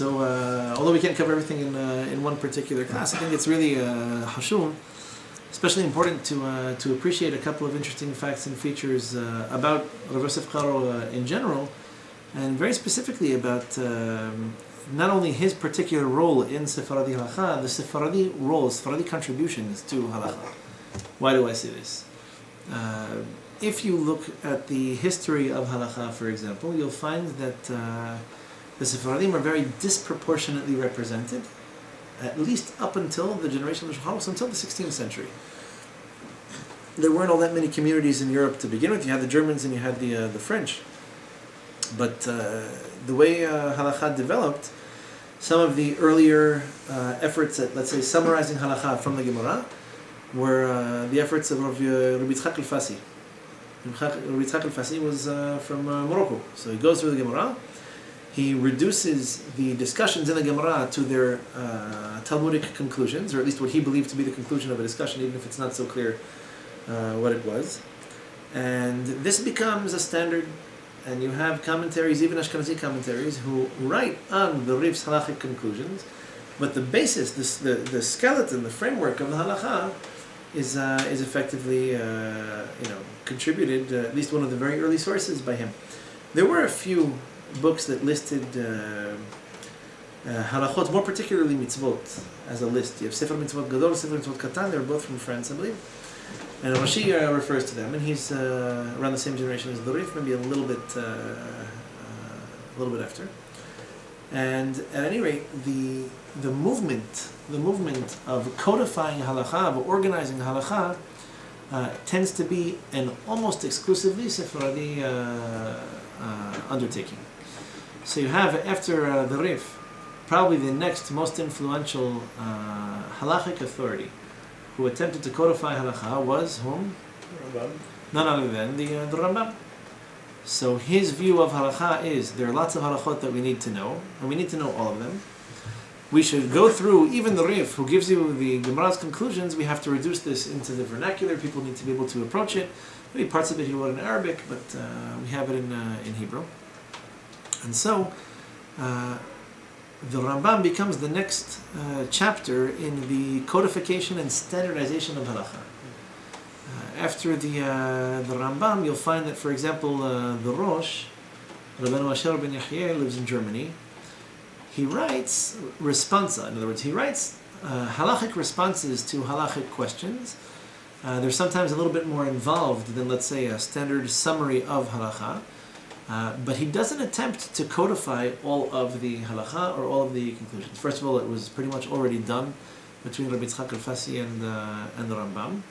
So, although we can't cover everything in one particular class, I think it's really hashum, especially important to appreciate a couple of interesting facts and features about Rav Yosef Karo in general, and very specifically about not only his particular role in Sephardi Halacha, the Sephardi role, Sephardi contributions to Halacha. Why do I say this? If you look at the history of Halacha, for example, you'll find that the Sephardim are very disproportionately represented, at least up until the generation of the Shulchan, until the 16th century. There weren't all that many communities in Europe to begin with. You had the Germans and you had the French. But the way Halakha developed, some of the earlier efforts at, let's say, summarizing Halakha from the Gemara were the efforts of Rabbi Yitzchak al-Fasi. Rabbi Yitzchak al-Fasi was from Morocco. So he goes through the Gemara. He reduces the discussions in the Gemara to their Talmudic conclusions, or at least what he believed to be the conclusion of a discussion, even if it's not so clear what it was. And this becomes a standard, and you have commentaries, even Ashkenazi commentaries, who write on the Rif's halachic conclusions, but the basis, the skeleton, the framework of the halacha is effectively contributed, at least one of the very early sources by him. There were a few books that listed halachot, more particularly mitzvot, as a list. You have Sefer Mitzvot Gadol, Sefer Mitzvot Katan. They're both from France, I believe. And Rashi refers to them, and he's around the same generation as the Rif, maybe a little bit after. And at any rate, the movement of codifying halacha, of organizing halacha, tends to be an almost exclusively Sephardi undertaking. So you have, after the Rif, probably the next most influential halachic authority who attempted to codify halacha was whom? Rambam. None other than the Rambam. So his view of halacha is there are lots of halachot that we need to know, and we need to know all of them. We should go through, even the Rif, who gives you the Gemara's conclusions, we have to reduce this into the vernacular. People need to be able to approach it. Maybe parts of it he wrote in Arabic, but we have it in Hebrew. And so, the Rambam becomes the next chapter in the codification and standardization of halacha. After the Rambam, you'll find that, for example, the Rosh, Rabbeinu Asher ben Yahya, lives in Germany. He writes responsa. In other words, he writes halachic responses to halachic questions. They're sometimes a little bit more involved than, let's say, a standard summary of halacha. But he doesn't attempt to codify all of the halacha or all of the conclusions. First of all, it was pretty much already done between Rabbi Yitzchak al-Fasi and the Rambam.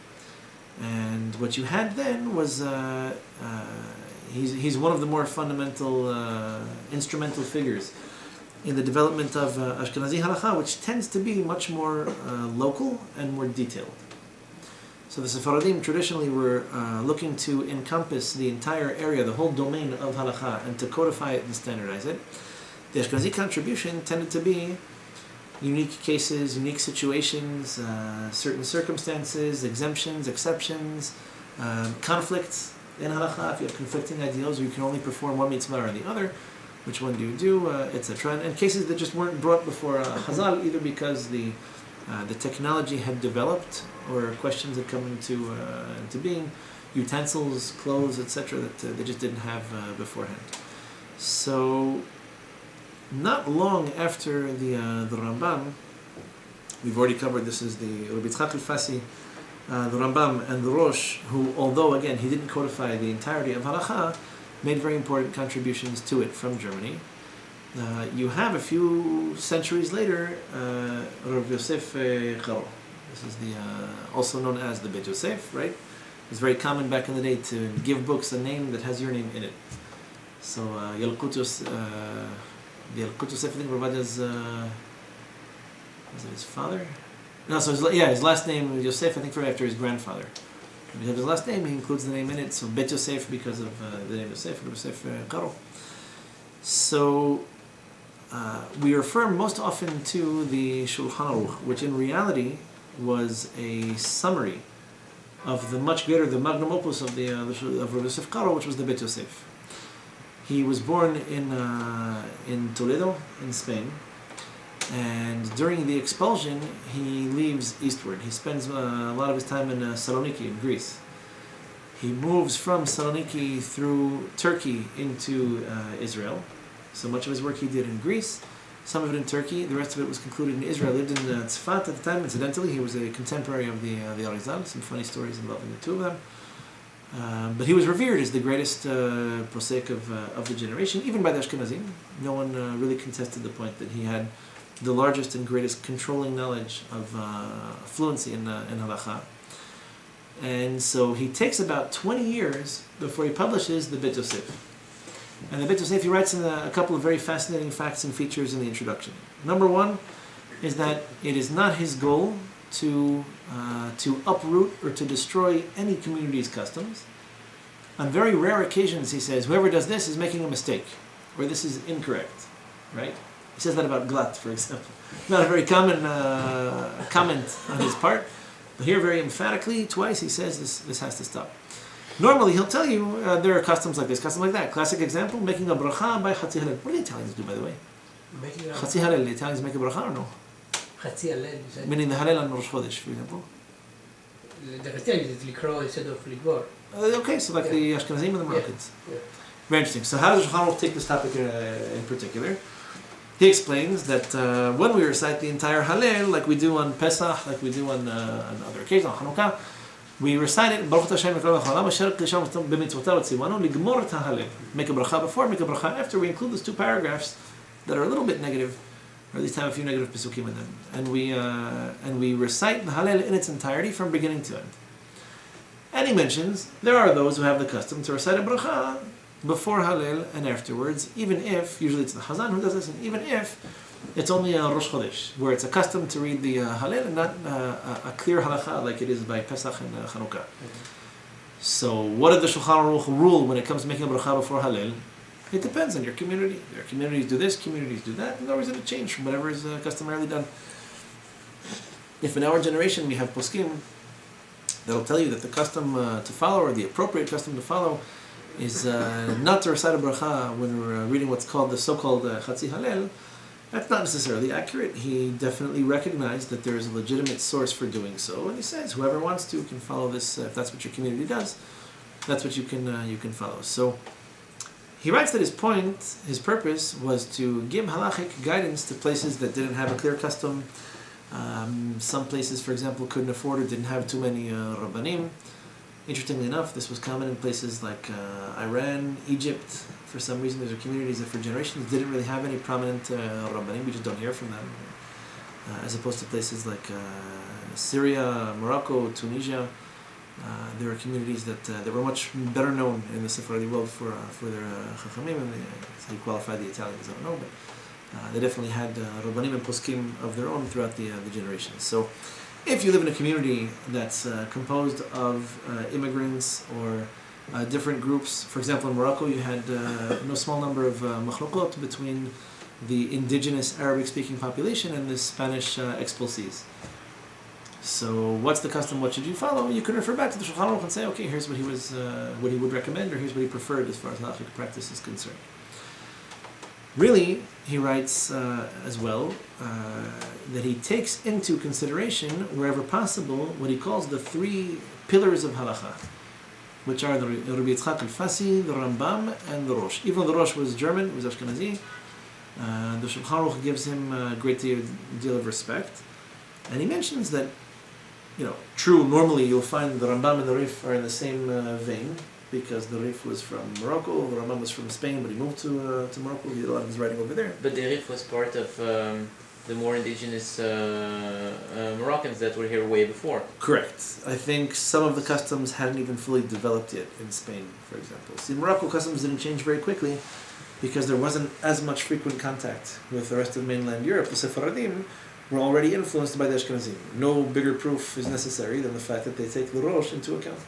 And what you had then was he's one of the more fundamental, instrumental figures in the development of Ashkenazi halacha, which tends to be much more local and more detailed. So the Sephardim traditionally were looking to encompass the entire area, the whole domain of halacha, and to codify it and standardize it. The Ashkenazi contribution tended to be unique cases, unique situations, certain circumstances, exemptions, exceptions, conflicts in halacha. If you have conflicting ideals, or you can only perform one mitzvah or the other, which one do you do, etc. And cases that just weren't brought before Chazal, either because the technology had developed, or questions had come into being, utensils, clothes, etc., that they just didn't have beforehand. So, not long after the Rambam, we've already covered this is the Rabbi Yitzchak al-Fasi, the Rambam, and the Rosh, who, although again he didn't codify the entirety of halacha, made very important contributions to it from Germany. You have a few centuries later, Rav Yosef Karo. This is the also known as the Bet Yosef, right? It's very common back in the day to give books a name that has your name in it. So Yalkut Yosef, the Yalkut Yosef, I think Rav Avadia's, was it his father? No, so his last name was Yosef, I think, for after his grandfather. When you have his last name, he includes the name in it. So Bet Yosef because of the name Yosef, Rav Yosef Karo. So we refer most often to the Shulchan Aruch, which in reality was a summary of the much greater, the magnum opus of of Rav Yosef Karo, which was the Bet Yosef. He was born in Toledo, in Spain, And during the expulsion, he leaves eastward. He spends a lot of his time in Saloniki, in Greece. He moves from Saloniki through Turkey into Israel. So much of his work he did in Greece, some of it in Turkey, the rest of it was concluded in Israel. He lived in Tzfat at the time, incidentally. He was a contemporary of the Arizal, some funny stories involving the two of them. But he was revered as the greatest posek of the generation, even by the Ashkenazim. No one really contested the point that he had the largest and greatest controlling knowledge of fluency in halacha. And so he takes about 20 years before he publishes the Bet Yosef. And the Bet Yosef, he writes in a couple of very fascinating facts and features in the introduction. Number one is that it is not his goal to uproot or to destroy any community's customs. On very rare occasions, he says, whoever does this is making a mistake, or this is incorrect, right? He says that about Glat, for example. Not a very common comment on his part, but here very emphatically, twice, he says this has to stop. Normally, he'll tell you there are customs like this, customs like that. Classic example, making a bracha by Chatzi Halel. What do the Italians do, by the way? Chatzi Halel, the Italians make a bracha or no? Chatzi Halel. Meaning the Halel on Rosh Chodesh, for example. The Chatzi is לקרוא instead of לגבור. Okay, so like the Ashkenazim and the Moroccans. Yeah. Very interesting. So how does Shulchan Aruch take this topic in particular? He explains that when we recite the entire Hallel, like we do on Pesach, like we do on other occasions, on Hanukkah, we recite it, Baruch Hashem Mikol Haolam, Asher Klisham B'mitzvotav Tzivanu, Ligmor et HaHallel. Make a bracha before, make a bracha after. We include those two paragraphs that are a little bit negative, or at least have a few negative pesukim in them. And we recite the Hallel in its entirety from beginning to end. And he mentions, there are those who have the custom to recite a bracha before Hallel and afterwards, even if, usually it's the Chazan who does this, and even if it's only a Rosh Chodesh, where it's a custom to read the Hallel and not a clear halacha like it is by Pesach and Chanukah. So what did the Shulchan Aruch rule when it comes to making a bracha before Hallel? It depends on your community. There are communities do this, communities do that, and no reason to change from whatever is customarily done. If in our generation we have poskim that'll tell you that the custom to follow, or the appropriate custom to follow, is not to recite a bracha when we're reading what's called the so-called Chatzi Hallel, that's not necessarily accurate. He definitely recognized that there is a legitimate source for doing so, and he says whoever wants to can follow this. If that's what your community does, that's what you can follow. So he writes that his point, his purpose, was to give halachic guidance to places that didn't have a clear custom. Some places, for example, couldn't afford or didn't have too many rabbanim. Interestingly enough, this was common in places like Iran, Egypt. For some reason, those are communities that for generations didn't really have any prominent rabbanim. We just don't hear from them. As opposed to places like Syria, Morocco, Tunisia. There are communities that were much better known in the Sephardi world for their chachamim. And how you qualify the Italians, I don't know, but they definitely had rabbanim and poskim of their own throughout the generations. So if you live in a community that's composed of immigrants or different groups, for example in Morocco you had no small number of machlokot between the indigenous Arabic-speaking population and the Spanish expulsees. So what's the custom, what should you follow? You can refer back to the Shulchan Aruch and say, okay, here's what he would recommend, or here's what he preferred as far as halachic practice is concerned. Really, he writes as well that he takes into consideration, wherever possible, what he calls the three pillars of halacha, which are the Rabbi Yitzchak al-Fasi, the Rambam, and the Rosh. Even though the Rosh was German, was Ashkenazi, the Shulchan Aruch gives him a great deal of respect. And he mentions that, true, normally you'll find the Rambam and the Rif are in the same vein, because the Rif was from Morocco, the Rambam was from Spain, but he moved to Morocco, he did a lot of his writing over there. But the Rif was part of the more indigenous Moroccans that were here way before. Correct. I think some of the customs hadn't even fully developed yet in Spain, for example. See, Morocco customs didn't change very quickly because there wasn't as much frequent contact with the rest of mainland Europe. The Sephardim were already influenced by the Ashkenazim. No bigger proof is necessary than the fact that they take the Rosh into account.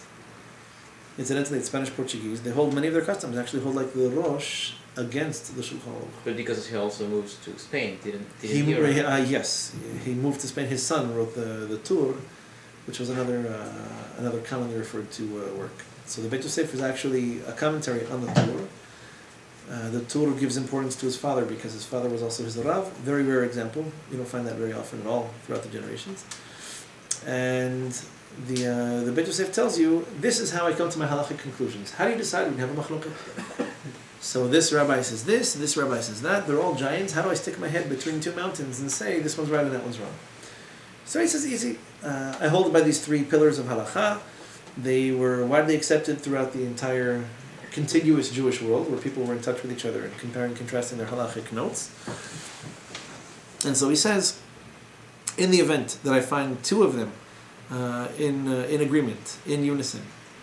Incidentally, it's Spanish Portuguese. They hold many of their customs, actually hold like the Rosh against the Shulchan Aruch. But because he also moves to Spain, yes, he moved to Spain. His son wrote the Tur, which was another commonly referred to work. So the Bet Yosef is actually a commentary on the Tur. The Tur gives importance to his father because his father was also his Rav. Very rare example. You don't find that very often at all throughout the generations. And the Bet Yosef tells you, this is how I come to my halachic conclusions. How do you decide when you have a machloket? So this rabbi says this rabbi says that. They're all giants. How do I stick my head between two mountains and say this one's right and that one's wrong? So he says, easy. I hold by these three pillars of halacha. They were widely accepted throughout the entire contiguous Jewish world, where people were in touch with each other and comparing and contrasting their halachic notes. And so he says, in the event that I find two of them in agreement, in unison,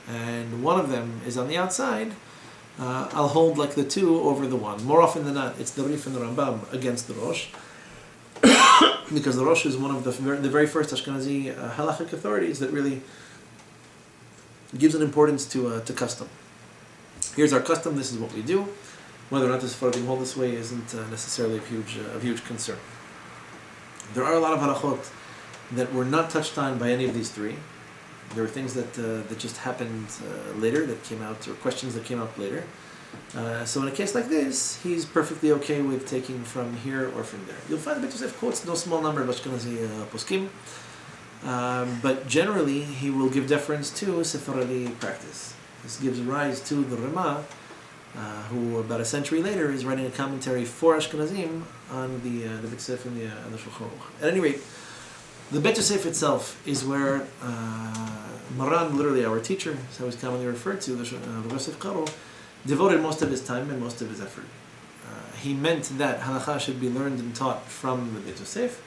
and one of them is on the outside, I'll hold like the two over the one. More often than not, it's the Rif and the Rambam against the Rosh, because the Rosh is one of the very first Ashkenazi halachic authorities that really gives an importance to custom. Here's our custom, this is what we do. Whether or not the Sephardim hold this way isn't necessarily of huge concern. There are a lot of halachot that were not touched on by any of these three. There were things that just happened later, that came out, or questions that came up later. So in a case like this, he's perfectly okay with taking from here or from there. You'll find the Bet Yosef quotes no small number of Ashkenazi poskim, but generally he will give deference to Sephardi practice. This gives rise to the Rama, who about a century later is writing a commentary for Ashkenazim on the Bet Yosef and the Shulchan Aruch. At any rate, the Bet Yosef itself is where Maran, literally our teacher, so he's commonly referred to, the Rav Yosef Karo, devoted most of his time and most of his effort. He meant that halacha should be learned and taught from the Bet Yosef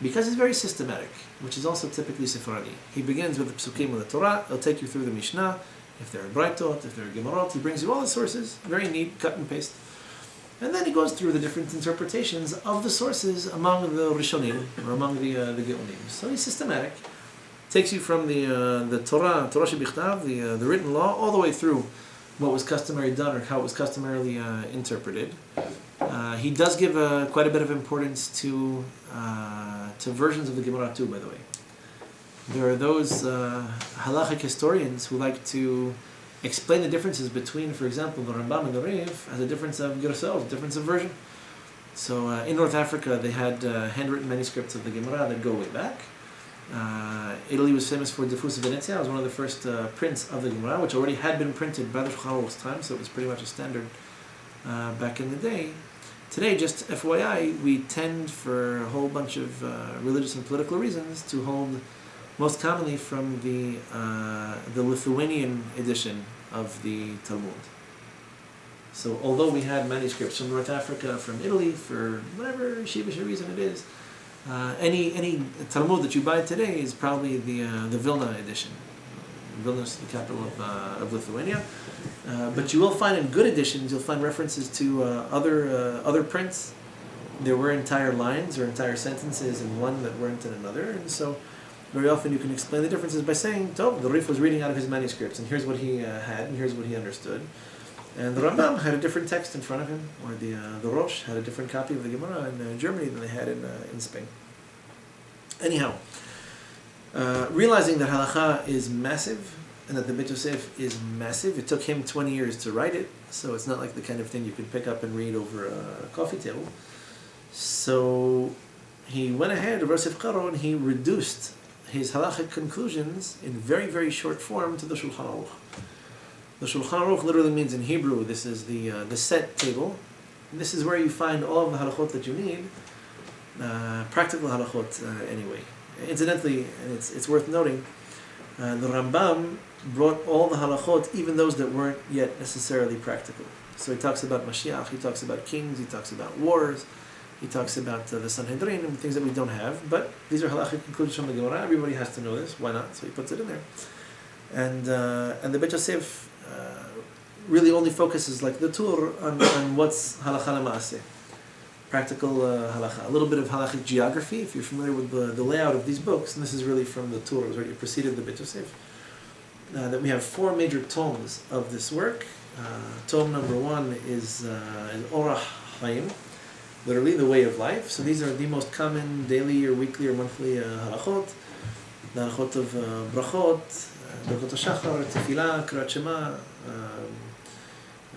because he's very systematic, which is also typically Sephardi. He begins with the Psukim of the Torah, he'll take you through the Mishnah, if there are Braitot, if there are Gemorot, he brings you all the sources, very neat, cut and paste. And then he goes through the different interpretations of the sources among the Rishonim, or among the Geonim. So he's systematic. Takes you from the Torah Shebichtav, the written law, all the way through what was customary done or how it was customarily interpreted. He does give quite a bit of importance to versions of the Gemara too, by the way. There are those halachic historians who like to explain the differences between, for example, the Rambam and the Rif as a difference of Gerasot, a difference of version. So in North Africa, they had handwritten manuscripts of the Gemara that go way back. Italy was famous for Diffus Venezia. It was one of the first prints of the Gemara, which already had been printed by the Shulchan Aruch's time, so it was pretty much a standard back in the day. Today, just FYI, we tend, for a whole bunch of religious and political reasons, to hold most commonly from the Lithuanian edition of the Talmud. So although we had manuscripts from North Africa, from Italy, for whatever ShaBaSh reason it is, any Talmud that you buy today is probably the Vilna edition. Vilnius, the capital of Lithuania. But you will find in good editions, you'll find references to other prints. There were entire lines or entire sentences in one that weren't in another, and so very often you can explain the differences by saying, the Rif was reading out of his manuscripts, and here's what he had, and here's what he understood. And the Rambam had a different text in front of him, or the Rosh had a different copy of the Gemara in Germany than they had in Spain. Anyhow, realizing that halacha is massive, and that the Bet Yosef is massive, it took him 20 years to write it, so it's not like the kind of thing you could pick up and read over a coffee table. So he went ahead, Rav Yosef Karo, and he reduced his halachic conclusions in very, very short form to the Shulchan Aruch. The Shulchan Aruch literally means in Hebrew, this is the set table. This is where you find all of the halachot that you need, practical halachot anyway. Incidentally, and it's worth noting, the Rambam brought all the halachot, even those that weren't yet necessarily practical. So he talks about Mashiach, he talks about kings, he talks about wars, he talks about the Sanhedrin and things that we don't have, but these are halachic conclusions from the Gemara. Everybody has to know this. Why not? So he puts it in there. And the Bet Yosef really only focuses, like the Tur, on what's halacha l'maaseh, practical halacha. A little bit of halachic geography, if you're familiar with the layout of these books, and this is really from the Tur, it was already preceded the Bet Yosef, that we have 4 major tomes of this work. Tome number 1 is Orach Chaim, literally the way of life. So these are the most common daily or weekly or monthly halachot. The halachot of brachot, brachot hashachar, tefillah, kriyat shema,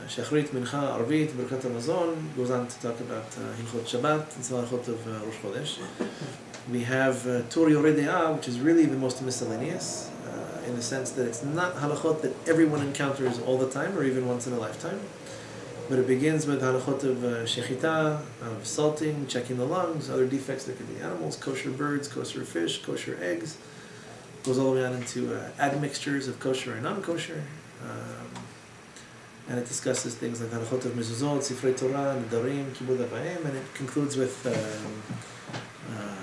Shachrit, Mincha, Arvit, Birkat HaMazon, goes on to talk about Hilchot Shabbat and Halachot of Rosh Chodesh. We have Tur Yoreh De'ah, which is really the most miscellaneous, in the sense that it's not halachot that everyone encounters all the time or even once in a lifetime. But it begins with halachot of shechita, of salting, checking the lungs, other defects that could be animals, kosher birds, kosher fish, kosher eggs. Goes all the way on into admixtures of kosher and non-kosher. And it discusses things like halachot of mezuzot, sifrei Torah, nedarim, kibud avayim, and it concludes with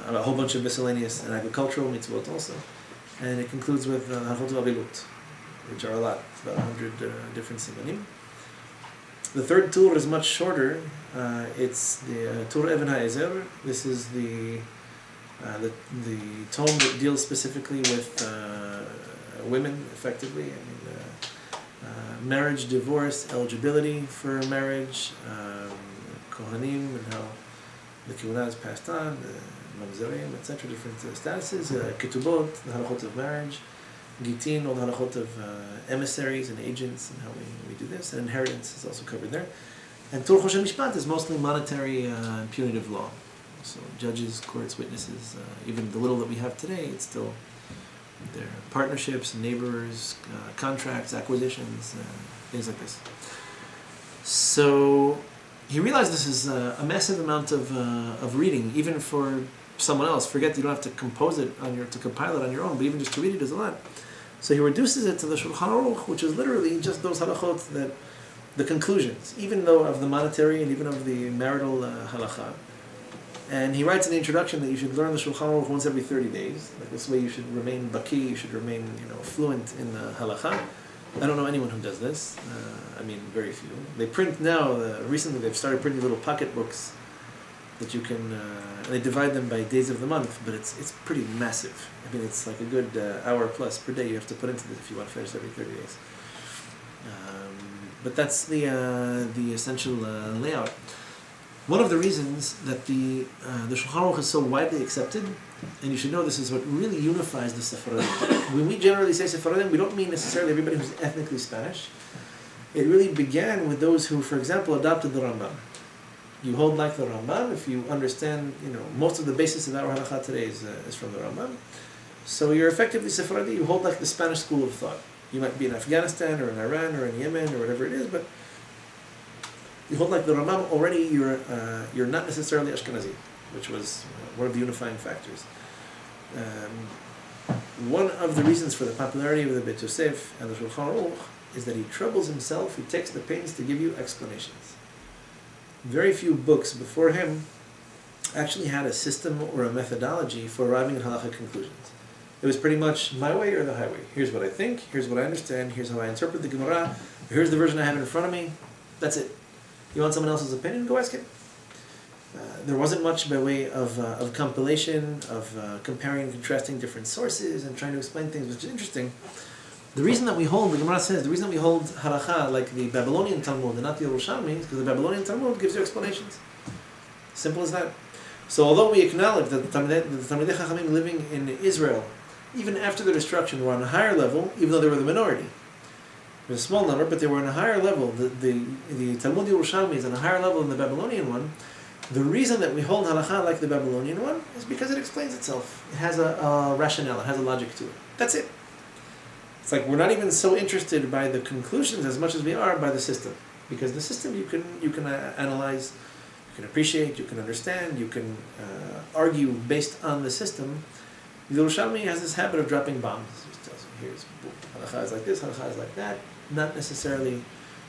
a whole bunch of miscellaneous and agricultural mitzvot also. And it concludes with halachot of avilut, which are a lot. It's about 100 different simanim. The third tur is much shorter. It's the Tur Even HaEzer. This is the tome that deals specifically with women, effectively. Marriage, divorce, eligibility for marriage, kohanim, and how the kibbutz is passed on, mamzerim, etc., different statuses, ketubot, the halachot of marriage, gitin, all the halachot of emissaries and agents, and how we do this, and inheritance is also covered there. And Tur Choshen Mishpat is mostly monetary and punitive law. So judges, courts, witnesses, even the little that we have today, it's still their partnerships, neighbors, contracts, acquisitions, things like this. So he realized this is a massive amount of reading, even for someone else. Forget you don't have to compose it to compile it on your own, but even just to read it is a lot. So he reduces it to the Shulchan Aruch, which is literally just those halachot, that the conclusions, even though of the monetary and even of the marital halacha. And he writes in the introduction that you should learn the Shulchan Aruch once every 30 days. Like this way you should remain baki, you should remain fluent in the halacha. I don't know anyone who does this. Very few. They print now, recently they've started printing little pocket books that you can, and they divide them by days of the month, but it's pretty massive. It's like a good hour plus per day you have to put into this if you want to finish every 30 days. But that's the essential layout. One of the reasons that the Shulchan Aruch is so widely accepted, and you should know this is what really unifies the Sephardim. When we generally say Sephardim, we don't mean necessarily everybody who's ethnically Spanish. It really began with those who, for example, adopted the Rambam. You hold like the Rambam if you understand, most of the basis of our halakha today is from the Rambam. So you're effectively Sephardi, you hold like the Spanish school of thought. You might be in Afghanistan or in Iran or in Yemen or whatever it is, but you hold like the Rambam already, you're not necessarily Ashkenazi, which was one of the unifying factors. One of the reasons for the popularity of the Beit Yosef and the Shulchan Aruch is that he troubles himself, he takes the pains to give you explanations. Very few books before him actually had a system or a methodology for arriving at halakha conclusions. It was pretty much my way or the highway. Here's what I think, here's what I understand, here's how I interpret the Gemara, here's the version I have in front of me, that's it. You want someone else's opinion? Go ask him. There wasn't much by way of compilation, of comparing and contrasting different sources and trying to explain things, which is interesting. The reason that we hold, the Gemara says, the reason that we hold halakha like the Babylonian Talmud and not the Yerushalmi is because the Babylonian Talmud gives you explanations. Simple as that. So although we acknowledge that the Talmidei Chachamim living in Israel, even after the destruction, were on a higher level, even though they were the minority. There's a small number, but they were on a higher level. The Talmud Yerushalmi is on a higher level than the Babylonian one. The reason that we hold halakha like the Babylonian one is because it explains itself. It has a rationale, it has a logic to it. That's it. It's like we're not even so interested by the conclusions as much as we are by the system. Because the system you can analyze, you can appreciate, you can understand, you can argue based on the system. The Yerushalmi has this habit of dropping bombs. It just tells you, here's halakha is like this, halakha is like that. Not necessarily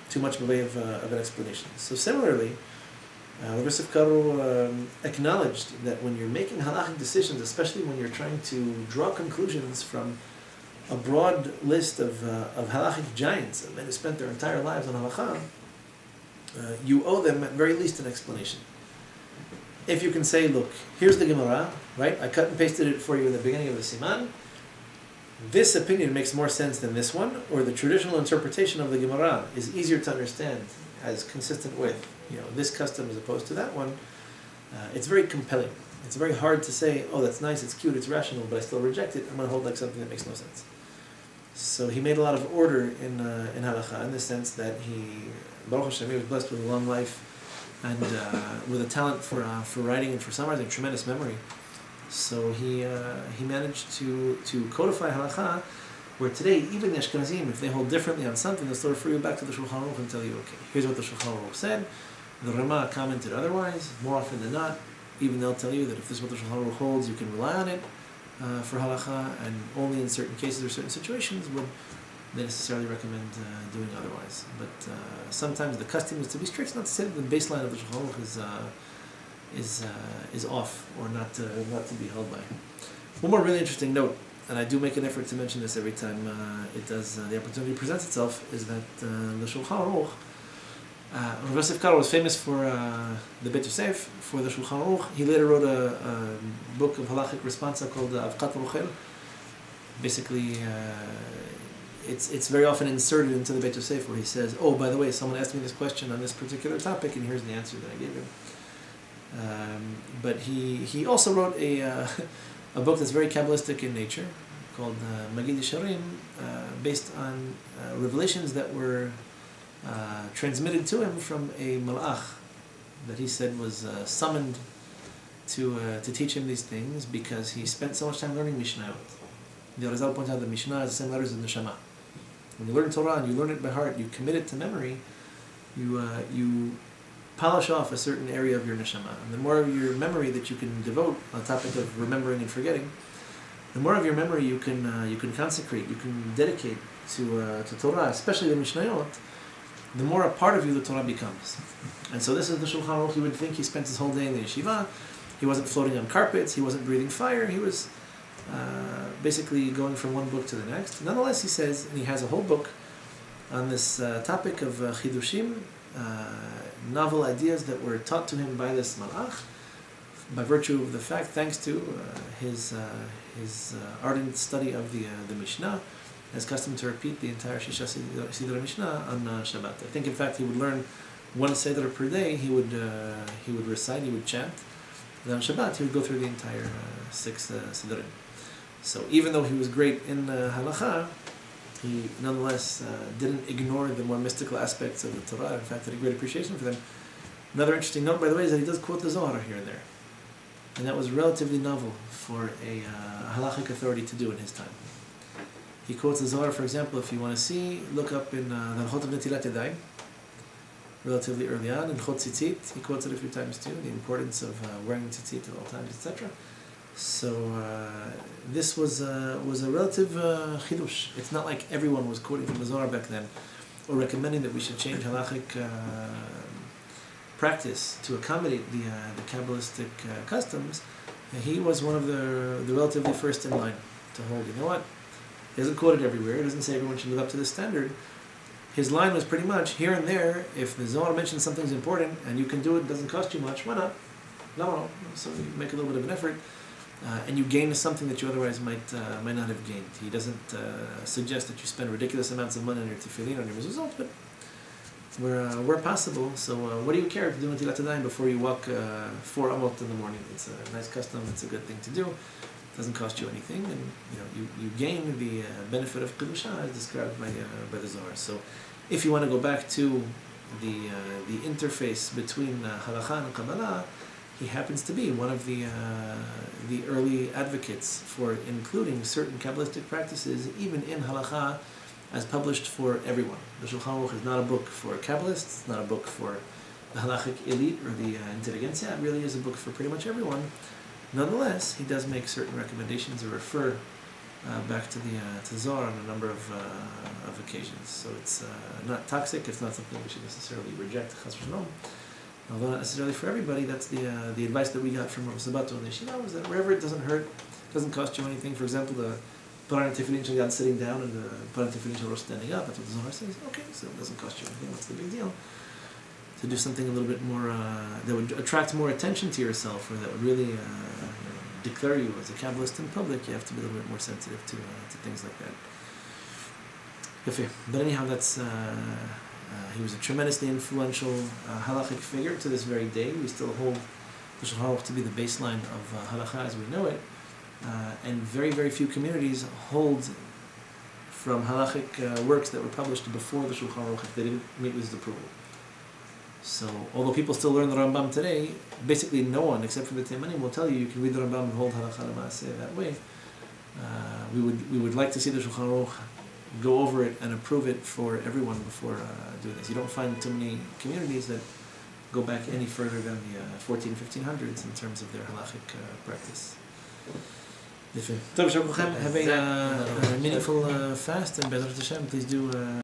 too much by way of an explanation. So similarly, Rav Karo acknowledged that when you're making halachic decisions, especially when you're trying to draw conclusions from a broad list of halachic giants, men who spent their entire lives on halakha, you owe them at very least an explanation. If you can say, look, here's the Gemara, right? I cut and pasted it for you in the beginning of the Siman. This opinion makes more sense than this one, or the traditional interpretation of the Gemara is easier to understand, as consistent with this custom as opposed to that one. It's very compelling. It's very hard to say, oh, that's nice, it's cute, it's rational, but I still reject it. I'm going to hold like something that makes no sense. So he made a lot of order in halakha, in the sense that Baruch Hashem, he was blessed with a long life and with a talent for writing and for summarizing, tremendous memory. So he managed to codify halakha, where today even the Ashkenazim, if they hold differently on something, they'll still refer you back to the Shulchan Aruch and tell you, okay, here's what the Shulchan Aruch said. The Rama commented otherwise. More often than not, even they'll tell you that if this is what the Shulchan Aruch holds, you can rely on it for halakha, and only in certain cases or certain situations would they necessarily recommend doing otherwise. But sometimes the custom is to be strict, not to say that the baseline of the Shulchan Aruch is off or not to be held by. One more really interesting note, and I do make an effort to mention this every time the opportunity presents itself, is that the Shulchan Aruch, Rav Yosef Karo was famous for the Beit Yosef, for the Shulchan Aruch. He later wrote a book of halachic responsa called Avkat Rochel. Basically, it's very often inserted into the Beit Yosef, where he says, "Oh, by the way, someone asked me this question on this particular topic, and here's the answer that I gave him." But he also wrote a book that's very Kabbalistic in nature, called Magid Yesharim, based on revelations that were transmitted to him from a malach that he said was summoned to teach him these things, because he spent so much time learning Mishnayot. The Arizal points out that Mishnah is the same letters as Neshama. When you learn Torah and you learn it by heart, you commit it to memory, you polish off a certain area of your neshama. And the more of your memory that you can devote on the topic of remembering and forgetting, the more of your memory you can consecrate, you can dedicate to Torah, especially the Mishnayot, the more a part of you the Torah becomes. And so this is the Shulchan Aruch. You would think he spent his whole day in the yeshiva. He wasn't floating on carpets. He wasn't breathing fire. He was basically going from one book to the next. Nonetheless, he says, and he has a whole book on this topic of chidushim, novel ideas that were taught to him by this malach, by virtue of the fact, thanks to his ardent study of the Mishnah, as custom to repeat the entire Shisha Sidra Mishnah on Shabbat. I think, in fact, he would learn one Seder per day. He would recite, he would chant. And on Shabbat, he would go through the entire 6 Sidrim. So even though he was great in halacha, he nonetheless didn't ignore the more mystical aspects of the Torah. In fact, had a great appreciation for them. Another interesting note, by the way, is that he does quote the Zohar here and there. And that was relatively novel for a halachic authority to do in his time. He quotes the Zohar, for example, if you want to see, look up in the Halachot of Netilat Yadayim, relatively early on, in Chot Tzitzit. He quotes it a few times too, the importance of wearing tzitzit at all times, etc. So this was a relative chidush. It's not like everyone was quoting from the Zohar back then, or recommending that we should change halachic practice to accommodate the Kabbalistic customs. He was one of the relatively first in line to hold, you know what? He doesn't quote it everywhere. He doesn't say everyone should live up to this standard. His line was pretty much, here and there, if the Zohar mentions something's important and you can do it doesn't cost you much, why not? No. So you make a little bit of an effort, and you gain something that you otherwise might not have gained. He doesn't suggest that you spend ridiculous amounts of money on your tefillin, on your mezuzot, but where possible. So what do you care to do Netilat Yadayim before you walk 4 amot in the morning? It's a nice custom. It's a good thing to do. It doesn't cost you anything, and you gain the benefit of kedusha as described by the Zohar. So, if you want to go back to the interface between halacha and Kabbalah, he happens to be one of the early advocates for including certain Kabbalistic practices even in halacha as published for everyone. The Shulchan Aruch is not a book for Kabbalists. It's not a book for the halachic elite or the intelligentsia. It really is a book for pretty much everyone. Nonetheless, he does make certain recommendations or refer back to the Zohar on a number of occasions. So it's not toxic. It's not something we should necessarily reject. Chas v'shalom. Although not necessarily for everybody. That's the advice that we got from Rav Sabato and the Yeshiva, was that wherever it doesn't hurt, doesn't cost you anything. For example, the put on a tefillin shel yad sitting down and the put on a tefillin shel rosh standing up. That's what the Zohar says. Okay, so it doesn't cost you anything. What's the big deal? To do something a little bit more that would attract more attention to yourself, or that would really declare you as a Kabbalist in public, you have to be a little bit more sensitive to things like that. But anyhow, that's he was a tremendously influential halachic figure to this very day. We still hold the Shulchan Aruch to be the baseline of halacha as we know it, and very, very few communities hold from halachic works that were published before the Shulchan Aruch if they didn't meet with his approval. So, although people still learn the Rambam today, basically no one except for the Teimanim will tell you can read the Rambam and hold halakha l'maaseh that way. We would like to see the Shulchan Aruch go over it and approve it for everyone before doing this. You don't find too many communities that go back any further than the 1500s in terms of their halachic practice. Have a meaningful fast, and Be'ezrat Hashem, please do